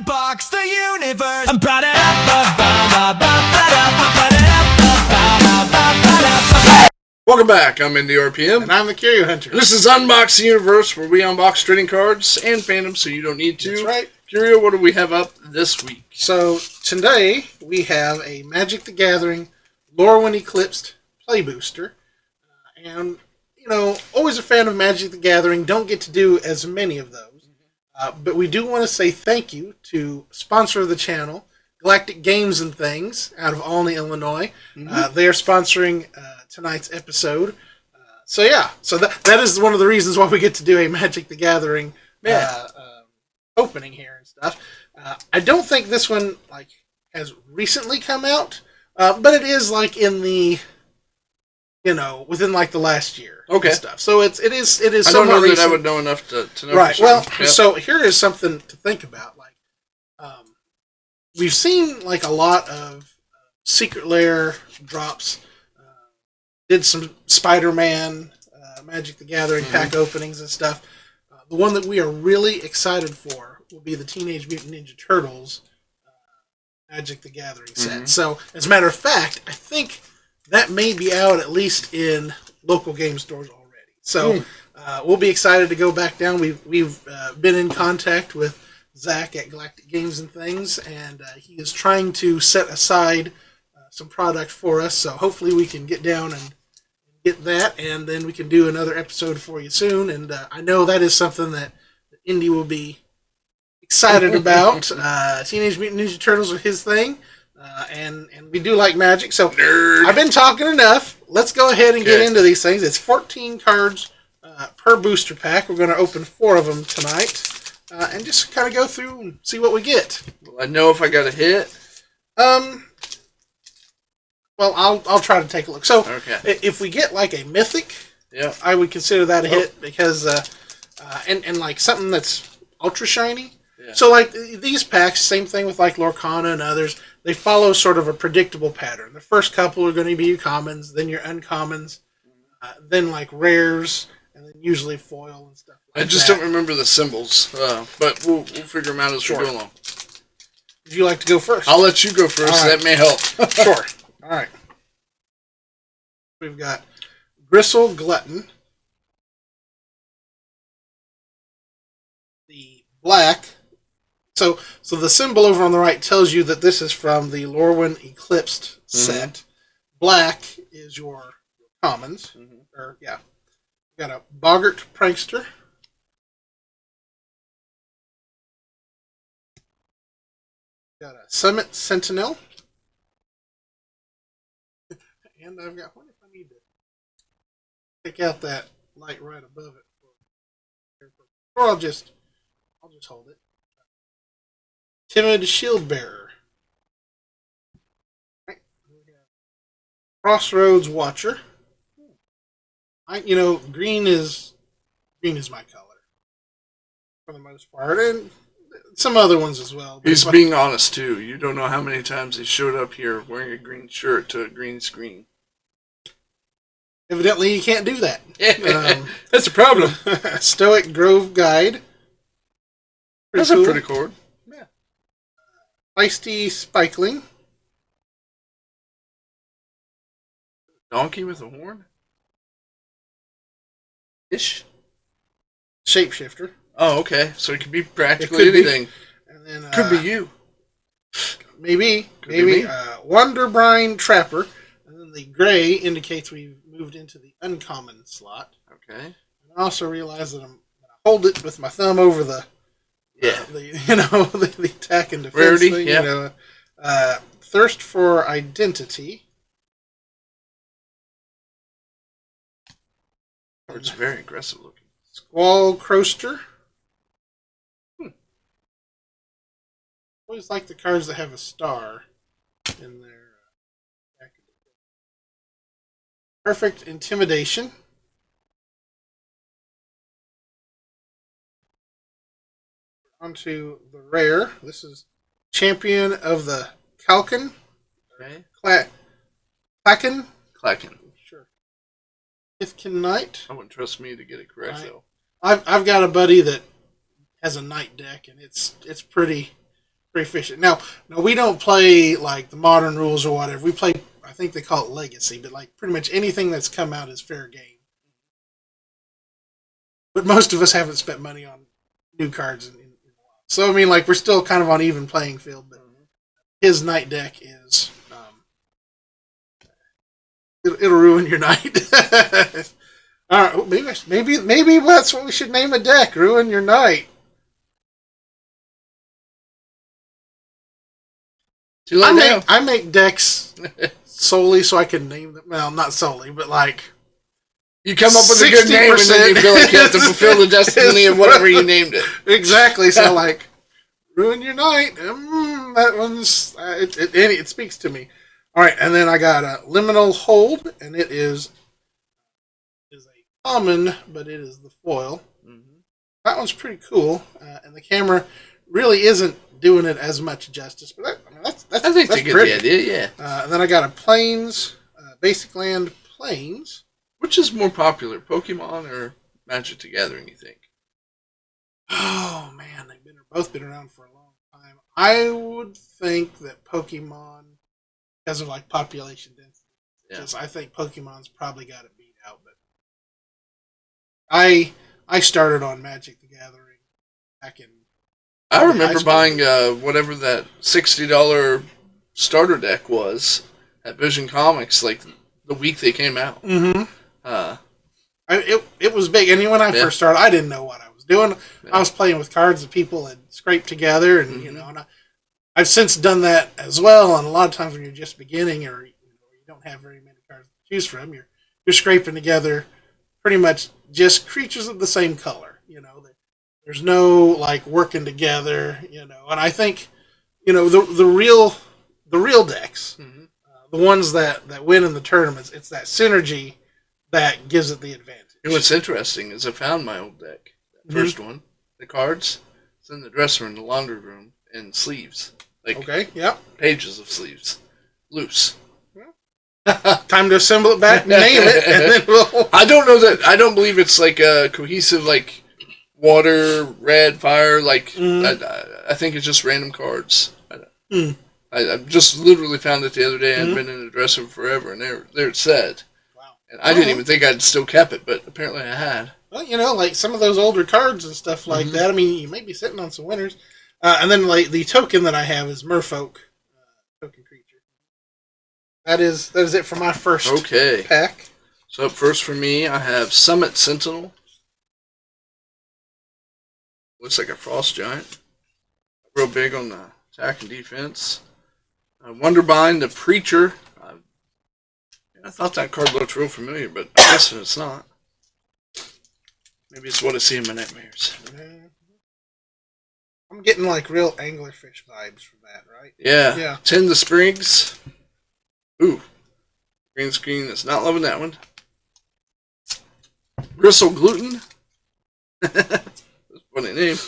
Unbox the Universe. Welcome back. I'm in the RPM. And I'm the Curio Hunter. This is Unbox the Universe, where we unbox trading cards and fandoms so you don't need to. That's right. Curio, what do we have up this week? So, today we have a Magic the Gathering Lorwyn Eclipsed play booster. And, you know, always a fan of Magic the Gathering. Don't get to do as many of those. But we do want to say thank you to sponsor of the channel, Galactic Games and Things, out of Olney, Illinois. They are sponsoring tonight's episode. So that is one of the reasons why we get to do a Magic the Gathering opening here and stuff. I don't think this one has recently come out, but it is in the within the last year. Okay. And stuff. So it is. I don't know that I would know enough to know. Right. For Well, yep. So here is something to think about. We've seen a lot of Secret Lair drops. Did some Spider-Man, Magic the Gathering pack openings and stuff. The one that we are really excited for will be the Teenage Mutant Ninja Turtles Magic the Gathering set. So, as a matter of fact, I think that may be out at least in local game stores already. So, we'll be excited to go back down. We've been in contact with Zach at Galactic Games and Things, and he is trying to set aside some product for us. So, hopefully we can get down and get that, and then we can do another episode for you soon. And I know that is something that Indy will be excited about. Teenage Mutant Ninja Turtles are his thing, and we do like Magic. So Nerd. I've been talking enough. Let's go ahead and get into these things. It's 14 cards per booster pack. We're going to open 4 of them tonight, and just kind of go through and see what we get. Will I know if I got a hit? Well, I'll try to take a look. So, if we get a mythic, I would consider that a hit because, and something that's ultra shiny. Yeah. So, these packs, same thing with Lorcana and others. They follow sort of a predictable pattern. The first couple are going to be your commons, then your uncommons, then rares, and then usually foil and stuff. I just don't remember the symbols, but we'll figure them out as we go along. Would you like to go first? I'll let you go first. Right. That may help. Sure. All right. We've got Gristle Glutton. The black. So the symbol over on the right tells you that this is from the Lorwyn Eclipsed set. Black is your commons. We've got a Boggart Prankster. Got a Summit Sentinel. And I've got one if I need to pick out that light right above it. Or I'll just hold it. Timid Shield Bearer. Right. Crossroads Watcher. Green is my color for the most part, and some other ones as well. He's being honest too. You don't know how many times he showed up here wearing a green shirt to a green screen. Evidently, you can't do that. That's a problem. Stoic Grove Guide. That's a pretty card. Yeah. Feisty Spikeling. Donkey with a horn? Ish. Shapeshifter. Oh, okay. So it could be practically anything. And then, could be you. Maybe. Be Wonderbrine Trapper. And then the gray indicates we've moved into the uncommon slot. Okay. And I also realize that I'm going to hold it with my thumb over the the attack and defense rarity, thing. Thirst for Identity. It's very aggressive looking. Squall Croaster. Always like the cards that have a star in their Perfect Intimidation. Onto the rare. This is Champion of the Kalkin. Okay. Klacken. Sure. Ithkin Knight. I wouldn't trust me to get it correct, though. I've got a buddy that has a Knight deck, and it's pretty pretty efficient. Now we don't play like the modern rules or whatever. We play, I think they call it Legacy, but like pretty much anything that's come out is fair game. But most of us haven't spent money on new cards in a while. So I mean, like we're still kind of on even playing field. But his night deck is it'll ruin your night. All right, maybe that's what we should name a deck. Ruin your night. I make decks solely so I can name them. Well, not solely, but like you come up with a good name and then you feel like you have to fulfill the destiny of whatever you named it. Exactly. So like, ruin your night. That one's it speaks to me. All right, and then I got a Liminal Hold, and it is a common, but it is the foil. Mm-hmm. That one's pretty cool, and the camera really isn't doing it as much justice, but I think they get the idea, yeah. And then I got a Plains, Basic Land Plains. Which is more popular, Pokemon or Magic the Gathering, you think? Oh, man, they've both been around for a long time. I would think that Pokemon, because of like population density, I think Pokemon's probably got it beat out. But I started on Magic the Gathering back in. I remember buying whatever that $60 starter deck was at Vision Comics, like the week they came out. Mm-hmm. It was big, and when I first started, I didn't know what I was doing. Yeah. I was playing with cards that people had scraped together, and you know, and I've since done that as well. And a lot of times when you're just beginning, or you don't have very many cards to choose from, you're scraping together pretty much just creatures of the same color. You know, there's no like working together. You know, and I think the real decks, the ones that win in the tournaments, it's that synergy that gives it the advantage. And what's interesting is I found my old deck, that first one, the cards. It's in the dresser in the laundry room, and sleeves. Like pages of sleeves. Loose. Time to assemble it back, name it, and then we'll... I don't believe it's like a cohesive, like, water, red, fire, like, I think it's just random cards. I just literally found it the other day. I'd been in the dresser forever, and there it said. And I didn't even think I'd still kept it, but apparently I had. Well, like some of those older cards and stuff like that. I mean, you may be sitting on some winners. And then, like the token that I have is Merfolk token creature. That is it for my first pack. So up first for me, I have Summit Sentinel. Looks like a frost giant. Real big on the attack and defense. Wonderbind the Preacher. I thought that card looked real familiar, but I guess it's not. Maybe it's what I see in my nightmares. I'm getting like real anglerfish vibes from that, right? Yeah. Tend the Springs. Ooh. Green screen is not loving that one. Gristle Gluten. That's a funny name.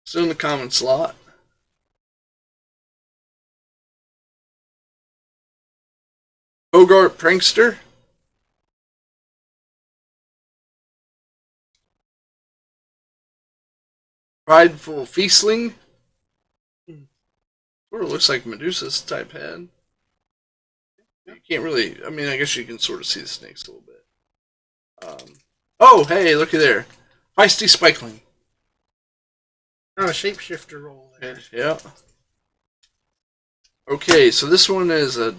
Still in the common slot. Bogart Prankster. Prideful Feastling. Sort of looks like Medusa's type head. You can't really... I mean, I guess you can sort of see the snakes a little bit. Oh, hey, looky there. Feisty Spikeling. Oh, a shapeshifter roll there. Yeah. Okay, so this one is a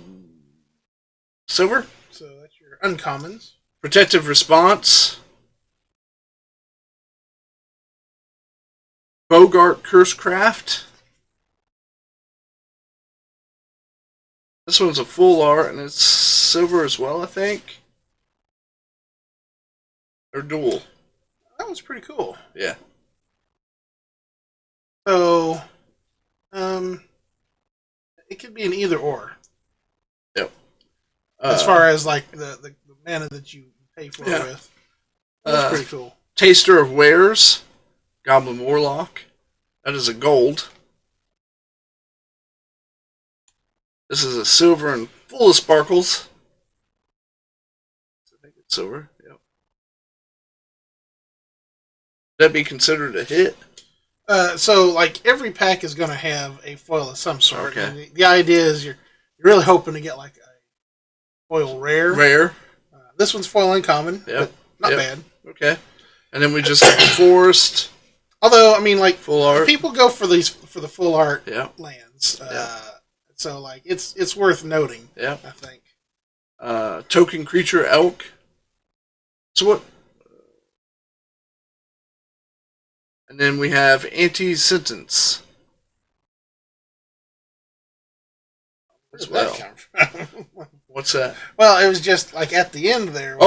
silver. So that's your uncommons. Protective Response. Bogart Cursecraft. This one's a full art, and it's silver as well, I think. Or dual. That was pretty cool. Yeah. So, it could be an either or. Yep. As far as like the mana that you pay for it with. That's pretty cool. Taster of Wares. Goblin Warlock. That is a gold. This is a silver and full of sparkles. I think it's silver. Yep. Would that be considered a hit? So like every pack is going to have a foil of some sort. Okay. And the idea is you're really hoping to get like a foil rare. Rare. This one's foil uncommon, Yep. but not bad. Okay. And then we just have forest. Although I mean, like full art. People go for the full art Yeah. lands. So like it's worth noting. Yeah. I think. Token creature elk. So what? And then we have anti-sentence. As well. What's that? Well, it was just like at the end there.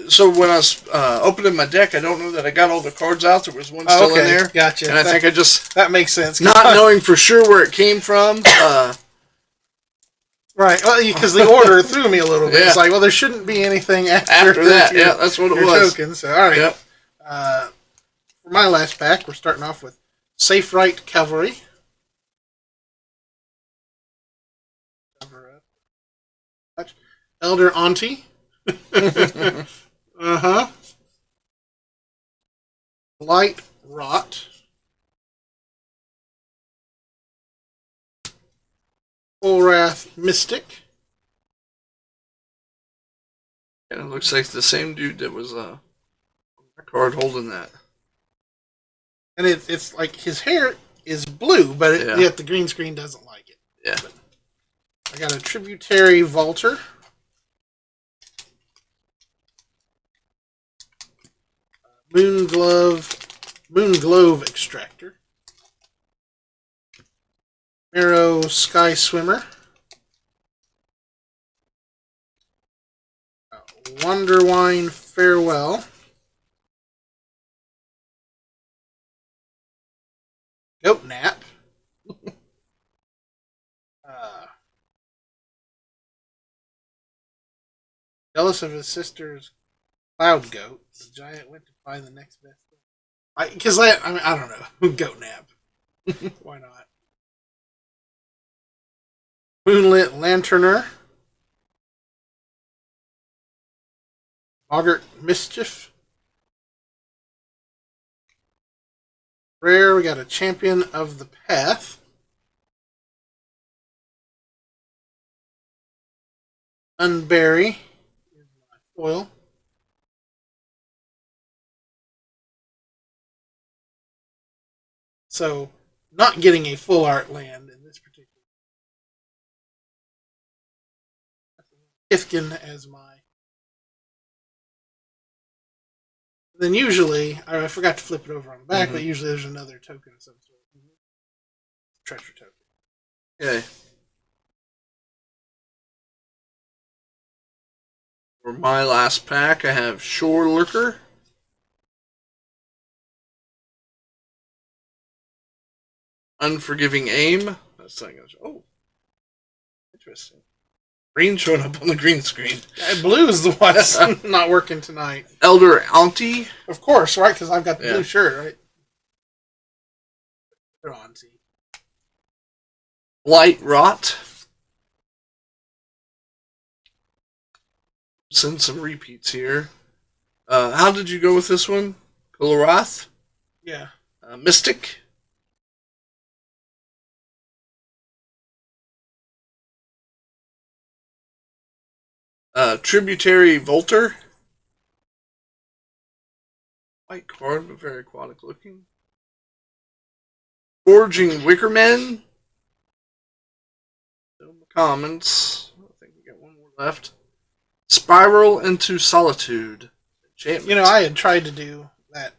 So when I was opening my deck, I don't know that I got all the cards out. There was one still in there. Gotcha. And I think I just... That makes sense. Not knowing for sure where it came from. Right. Well, because the order threw me a little bit. Yeah. It's like, well, there shouldn't be anything after that. Yeah, that's what it was. Token. So, all right. Yep. For my last pack, we're starting off with Safe Right Cavalry. Elder Auntie. Light Rot. Full Wrath Mystic. And it looks like the same dude that was a card holding that. And it's like his hair is blue, but yet the green screen doesn't like it. Yeah. But I got a Tributary Vaulter. Moon Glove Extractor. Arrow Sky Swimmer. Wonderwine Farewell. Goat Nap. Jealous of his sister's Cloud Goat. The giant went to find the next best thing. Because I don't know. Goat Nap. Why not? Moonlit Lanterner. Boggart Mischief. Rare, we got a Champion of the Path. Unbury. Here's my foil. So, not getting a full art land in this particular. Kithkin as my. Then usually, I forgot to flip it over on the back, but usually there's another token of some sort. Treasure token. Okay. For my last pack, I have Shore Lurker. Unforgiving Aim. That's not gonna show. Oh. Interesting. Green showing up on the green screen. Blue is the one that's not working tonight. Elder Auntie. Of course, right? Because I've got the blue shirt, right? Elder Auntie. Light Rot. Send some repeats here. How did you go with this one? Kolorath? Yeah. Mystic. Tributary Volter. White card, but very aquatic looking. Forging Wickermen. No commons. I think we got one more left. Spiral into Solitude. Enchantment. You know, I had tried to do that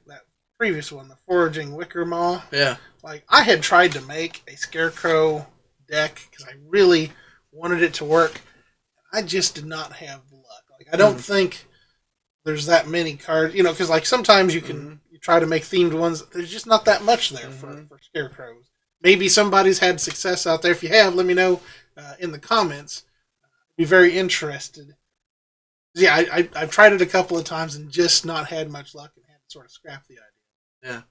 previous one, the Foraging Wicker Maw. Yeah. Like, I had tried to make a Scarecrow deck because I really wanted it to work. I just did not have the luck. Like, I don't think there's that many cards. You know, because like sometimes you can you try to make themed ones. There's just not that much there for Scarecrows. Maybe somebody's had success out there. If you have, let me know in the comments. I'd be very interested. Yeah, I've tried it a couple of times and just not had much luck and had to sort of scrap the idea.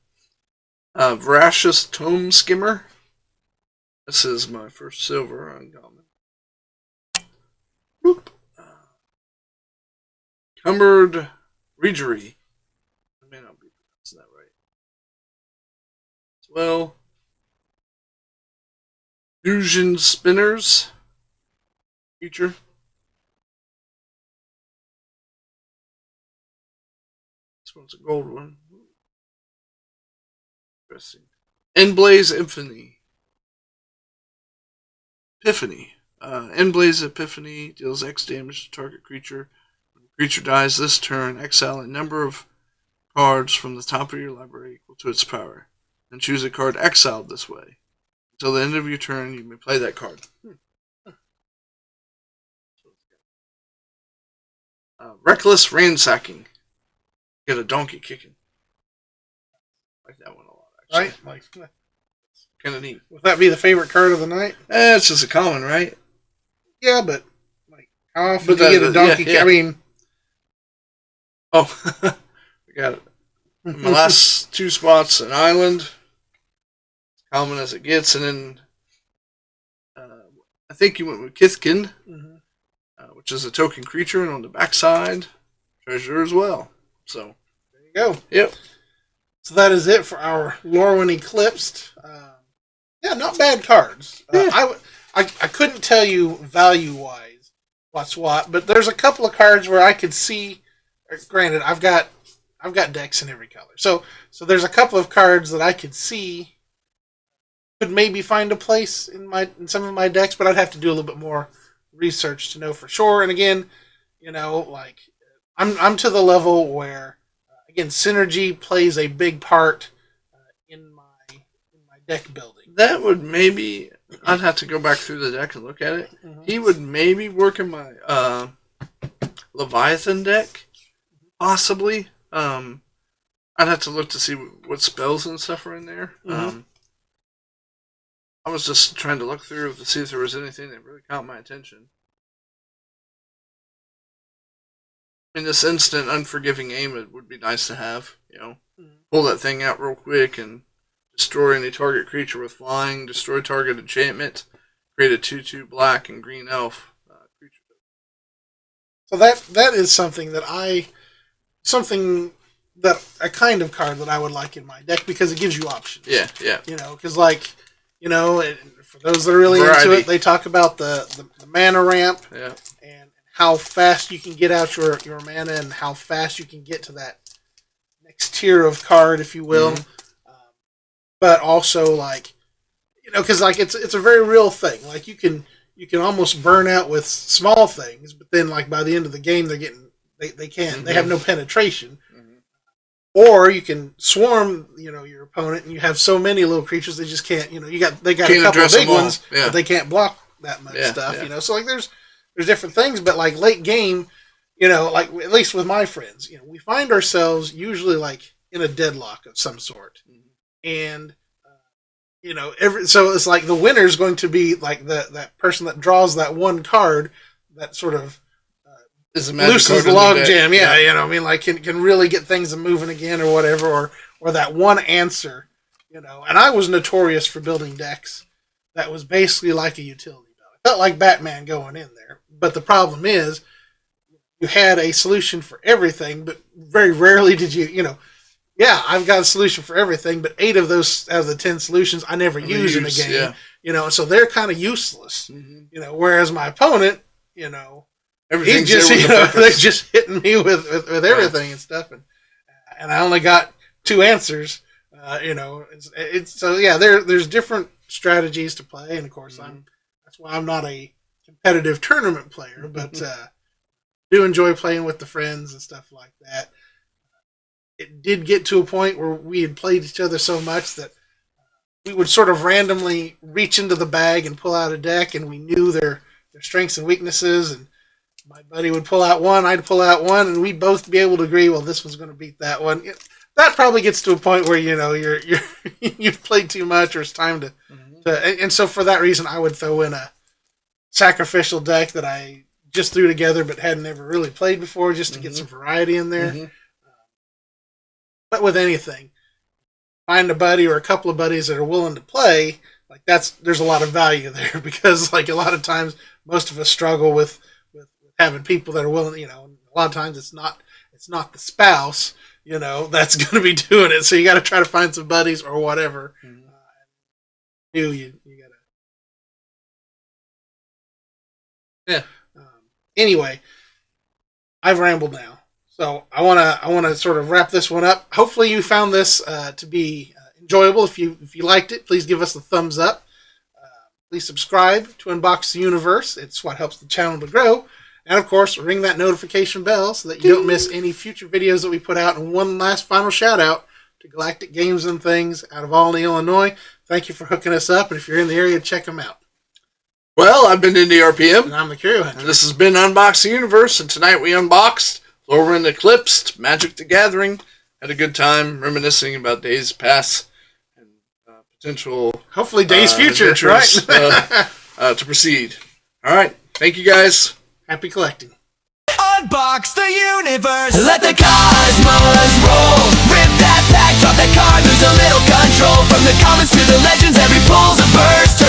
Yeah. Voracious Tome Skimmer. This is my first silver uncommon. Cumbered Regery. I may not be pronouncing that right. well. Fusion Spinners feature. This one's a gold one. Interesting. Endblaze Epiphany. Endblaze Epiphany deals X damage to target creature. When the creature dies this turn, exile a number of cards from the top of your library equal to its power. And choose a card exiled this way. Until the end of your turn, you may play that card. Reckless Ransacking. Get a donkey kicking. Like that one a lot, actually. Right? Like, Kind of neat. would that be the favorite card of the night? It's just a common, right? Yeah, but like, how often do you get a donkey kick? I mean... Oh, I got it. My last 2 spots, an island. Common as it gets, and then I think you went with Kithkin, which is a token creature, and on the backside, treasure as well. So there you go. Yep. So that is it for our Lorwyn Eclipsed. Yeah, not bad cards. I couldn't tell you value wise what's what, but there's a couple of cards where I could see. Granted, I've got decks in every color, so there's a couple of cards that I could see could maybe find a place in some of my decks, but I'd have to do a little bit more research to know for sure. And again, like I'm to the level where again synergy plays a big part in my deck building. That would maybe I'd have to go back through the deck and look at it. He would maybe work in my Leviathan deck, possibly. I'd have to look to see what spells and stuff are in there. I was just trying to look through to see if there was anything that really caught my attention. In this instant, unforgiving aim, it would be nice to have. Pull that thing out real quick and destroy any target creature with flying, destroy target enchantment, create a 2/2 black and green elf creature. So that is something that a kind of card that I would like in my deck because it gives you options. Yeah. Because for those that are really into it, they talk about the mana ramp and how fast you can get out your mana and how fast you can get to that next tier of card, if you will. But also, because it's a very real thing. Like you can almost burn out with small things, but then by the end of the game they have no penetration. Or you can swarm, your opponent, and you have so many little creatures they just can't. They got a couple of big ones, but they can't block that much stuff. Yeah. So there's different things, but late game, at least with my friends, we find ourselves usually in a deadlock of some sort, and so it's the winner is going to be that person that draws that one card that sort of loosens the logjam, can really get things moving again or whatever, or that one answer, And I was notorious for building decks that was basically like a utility belt. It felt like Batman going in there, but the problem is you had a solution for everything, but very rarely did you, I've got a solution for everything, but 8 of those out of the 10 solutions I never use in a game, and so they're kind of useless, whereas my opponent, he just, they're just hitting me with everything and stuff, and I only got 2 answers. There's different strategies to play, and of course that's why I'm not a competitive tournament player, but do enjoy playing with the friends and stuff like that. It did get to a point where we had played each other so much that we would sort of randomly reach into the bag and pull out a deck, and we knew their strengths and weaknesses, and my buddy would pull out one, I'd pull out one, and we'd both be able to agree, well, this one's going to beat that one. That probably gets to a point where you've played too much, or it's time to and so for that reason, I would throw in a sacrificial deck that I just threw together but hadn't ever really played before, just to get some variety in there. But with anything, find a buddy or a couple of buddies that are willing to play. There's a lot of value there, because a lot of times most of us struggle with having people that are willing. A lot of times it's not the spouse. That's going to be doing it. So you got to try to find some buddies or whatever You gotta. Yeah. Anyway, I've rambled now, so I wanna sort of wrap this one up. Hopefully, you found this to be enjoyable. If you liked it, please give us a thumbs up. Please subscribe to Unbox the Universe. It's what helps the channel to grow. And of course, ring that notification bell so that you don't miss any future videos that we put out. And one last final shout out to Galactic Games and Things out of Albany, Illinois. Thank you for hooking us up. And if you're in the area, check them out. Well, I've been Indie RPM. And I'm the Curio Hunter. And this has been Unbox the Universe. And tonight we unboxed Lorwyn Eclipsed, Magic the Gathering. Had a good time reminiscing about days past and potential... Hopefully days future, right? To proceed. All right. Thank you, guys. Happy collecting. Unbox the universe. Let the cosmos roll. Rip that pack, drop that card, lose a little control. From the commons to the legends, every pull's a burst.